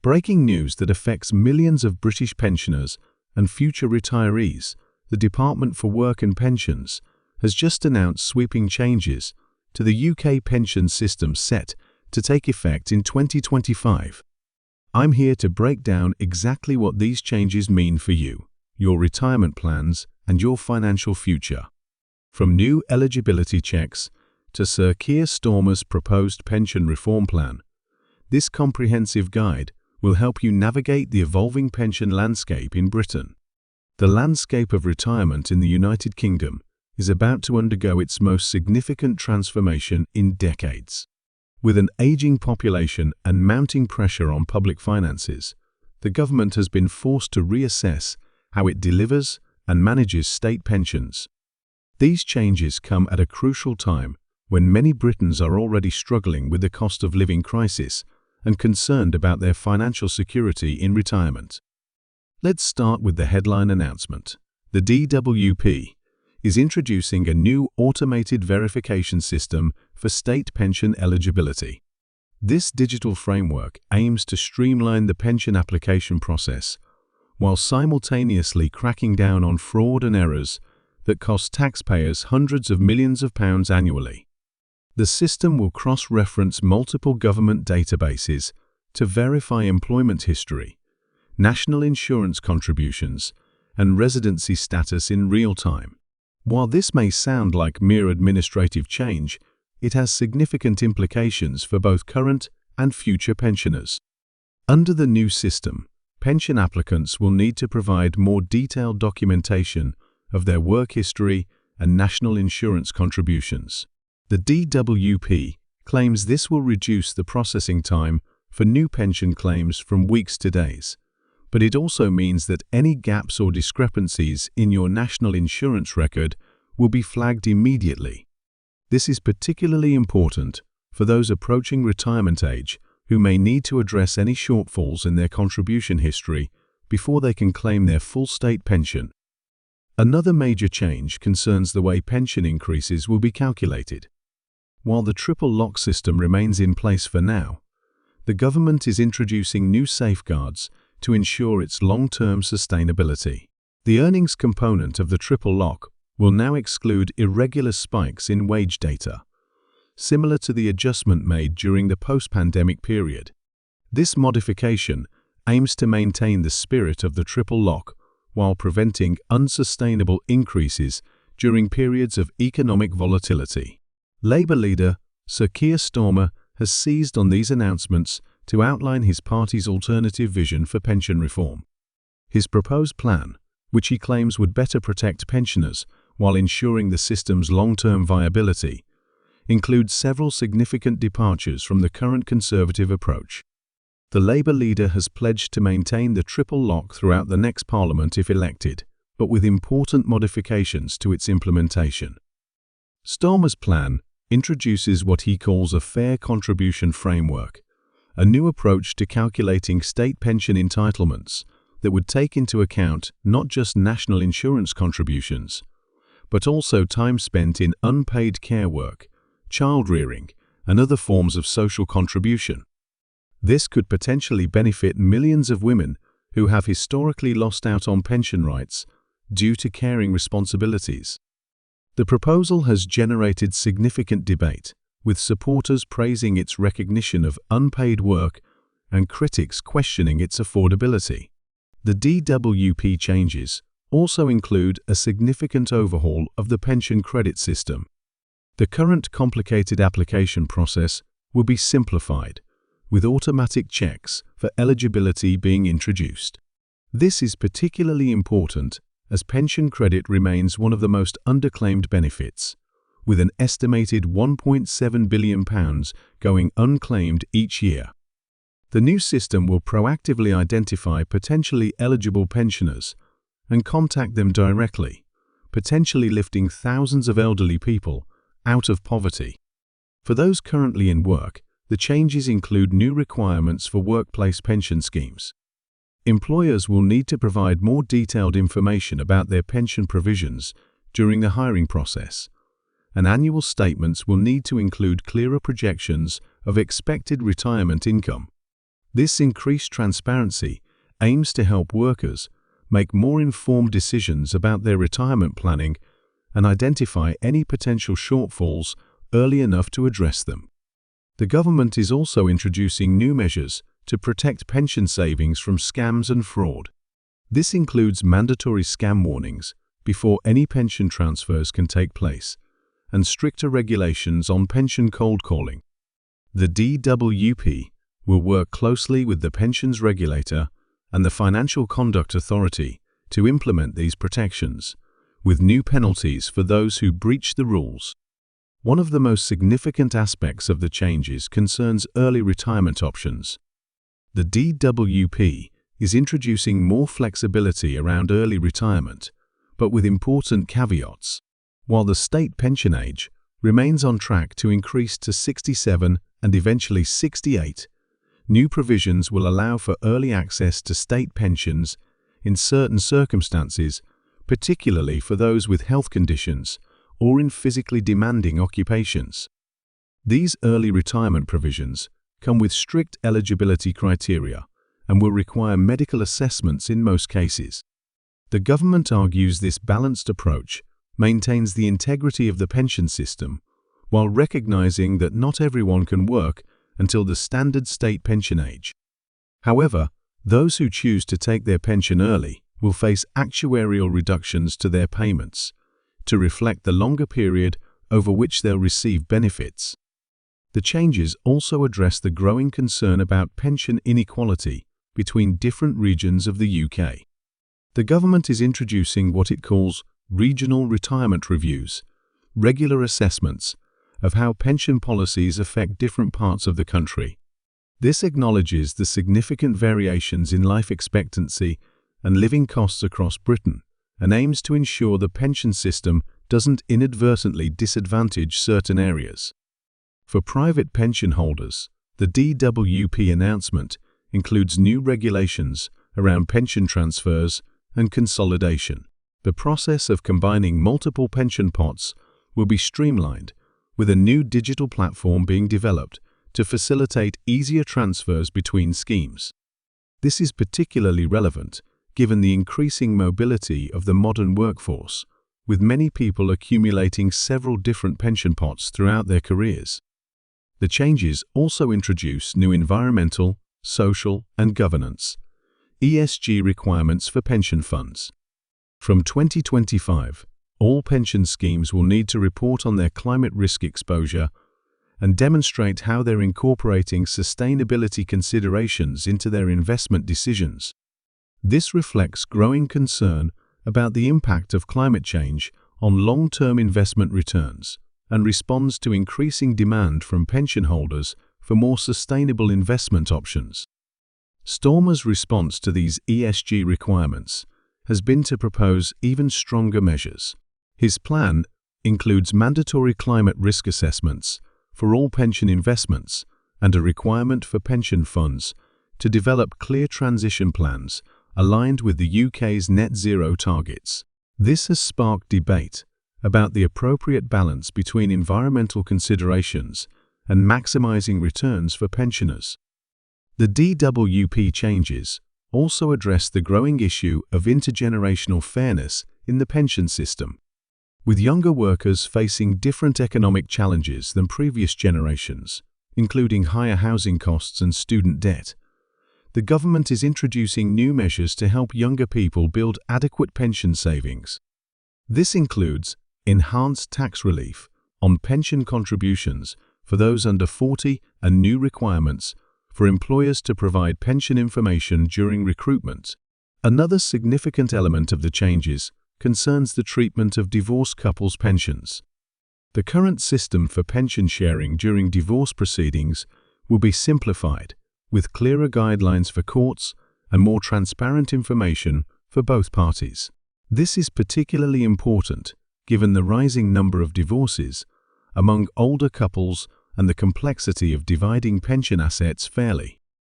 Breaking news that affects millions of British pensioners and future retirees. The Department for Work and Pensions has just announced sweeping changes to the UK pension system set to take effect in 2025. I'm here to break down exactly what these changes mean for you, your retirement plans, and your financial future. From new eligibility checks to Sir Keir Starmer's proposed pension reform plan, this comprehensive guide will help you navigate the evolving pension landscape in Britain. The landscape of retirement in the United Kingdom is about to undergo its most significant transformation in decades. With an aging population and mounting pressure on public finances, the government has been forced to reassess how it delivers and manages state pensions. These changes come at a crucial time when many Britons are already struggling with the cost of living crisis and concerned about their financial security in retirement. Let's start with the headline announcement. The DWP is introducing a new automated verification system for state pension eligibility. This digital framework aims to streamline the pension application process while simultaneously cracking down on fraud and errors that cost taxpayers hundreds of millions of pounds annually. The system will cross-reference multiple government databases to verify employment history, national insurance contributions, and residency status in real time. While this may sound like mere administrative change, it has significant implications for both current and future pensioners. Under the new system, pension applicants will need to provide more detailed documentation of their work history and national insurance contributions. The DWP claims this will reduce the processing time for new pension claims from weeks to days, but it also means that any gaps or discrepancies in your national insurance record will be flagged immediately. This is particularly important for those approaching retirement age who may need to address any shortfalls in their contribution history before they can claim their full state pension. Another major change concerns the way pension increases will be calculated. While the triple lock system remains in place for now, the government is introducing new safeguards to ensure its long-term sustainability. The earnings component of the triple lock will now exclude irregular spikes in wage data, similar to the adjustment made during the post-pandemic period. This modification aims to maintain the spirit of the triple lock while preventing unsustainable increases during periods of economic volatility. Labour leader Sir Keir Starmer has seized on these announcements to outline his party's alternative vision for pension reform. His proposed plan, which he claims would better protect pensioners while ensuring the system's long-term viability, includes several significant departures from the current Conservative approach. The Labour leader has pledged to maintain the triple lock throughout the next Parliament if elected, but with important modifications to its implementation. Starmer's plan introduces what he calls a fair contribution framework, a new approach to calculating state pension entitlements that would take into account not just national insurance contributions, but also time spent in unpaid care work, child-rearing, and other forms of social contribution. This could potentially benefit millions of women who have historically lost out on pension rights due to caring responsibilities. The proposal has generated significant debate, with supporters praising its recognition of unpaid work and critics questioning its affordability. The DWP changes also include a significant overhaul of the pension credit system. The current complicated application process will be simplified, with automatic checks for eligibility being introduced. This is particularly important as pension credit remains one of the most underclaimed benefits, with an estimated £1.7 billion going unclaimed each year. The new system will proactively identify potentially eligible pensioners and contact them directly, potentially lifting thousands of elderly people out of poverty. For those currently in work, the changes include new requirements for workplace pension schemes. Employers will need to provide more detailed information about their pension provisions during the hiring process, and annual statements will need to include clearer projections of expected retirement income. This increased transparency aims to help workers make more informed decisions about their retirement planning and identify any potential shortfalls early enough to address them. The government is also introducing new measures to protect pension savings from scams and fraud. This includes mandatory scam warnings before any pension transfers can take place, and stricter regulations on pension cold calling. The DWP will work closely with the pensions regulator and the Financial Conduct Authority to implement these protections, with new penalties for those who breach the rules. One of the most significant aspects of the changes concerns early retirement options. The DWP is introducing more flexibility around early retirement, but with important caveats. While the state pension age remains on track to increase to 67 and eventually 68, new provisions will allow for early access to state pensions in certain circumstances, particularly for those with health conditions or in physically demanding occupations. These early retirement provisions come with strict eligibility criteria and will require medical assessments in most cases. The government argues this balanced approach maintains the integrity of the pension system while recognizing that not everyone can work until the standard state pension age. However, those who choose to take their pension early will face actuarial reductions to their payments to reflect the longer period over which they'll receive benefits. The changes also address the growing concern about pension inequality between different regions of the UK. The government is introducing what it calls regional retirement reviews, regular assessments of how pension policies affect different parts of the country. This acknowledges the significant variations in life expectancy and living costs across Britain and aims to ensure the pension system doesn't inadvertently disadvantage certain areas. For private pension holders, the DWP announcement includes new regulations around pension transfers and consolidation. The process of combining multiple pension pots will be streamlined, with a new digital platform being developed to facilitate easier transfers between schemes. This is particularly relevant given the increasing mobility of the modern workforce, with many people accumulating several different pension pots throughout their careers. The changes also introduce new environmental, social, and governance (ESG) requirements for pension funds. From 2025, all pension schemes will need to report on their climate risk exposure and demonstrate how they're incorporating sustainability considerations into their investment decisions. This reflects growing concern about the impact of climate change on long-term investment returns and responds to increasing demand from pension holders for more sustainable investment options. Starmer's response to these ESG requirements has been to propose even stronger measures. His plan includes mandatory climate risk assessments for all pension investments and a requirement for pension funds to develop clear transition plans aligned with the UK's net zero targets. This has sparked debate about the appropriate balance between environmental considerations and maximising returns for pensioners. The DWP changes also address the growing issue of intergenerational fairness in the pension system. With younger workers facing different economic challenges than previous generations, including higher housing costs and student debt, the government is introducing new measures to help younger people build adequate pension savings. This includes enhanced tax relief on pension contributions for those under 40 and new requirements for employers to provide pension information during recruitment. Another significant element of the changes concerns the treatment of divorced couples' pensions. The current system for pension sharing during divorce proceedings will be simplified, with clearer guidelines for courts and more transparent information for both parties. This is particularly important given the rising number of divorces among older couples and the complexity of dividing pension assets fairly.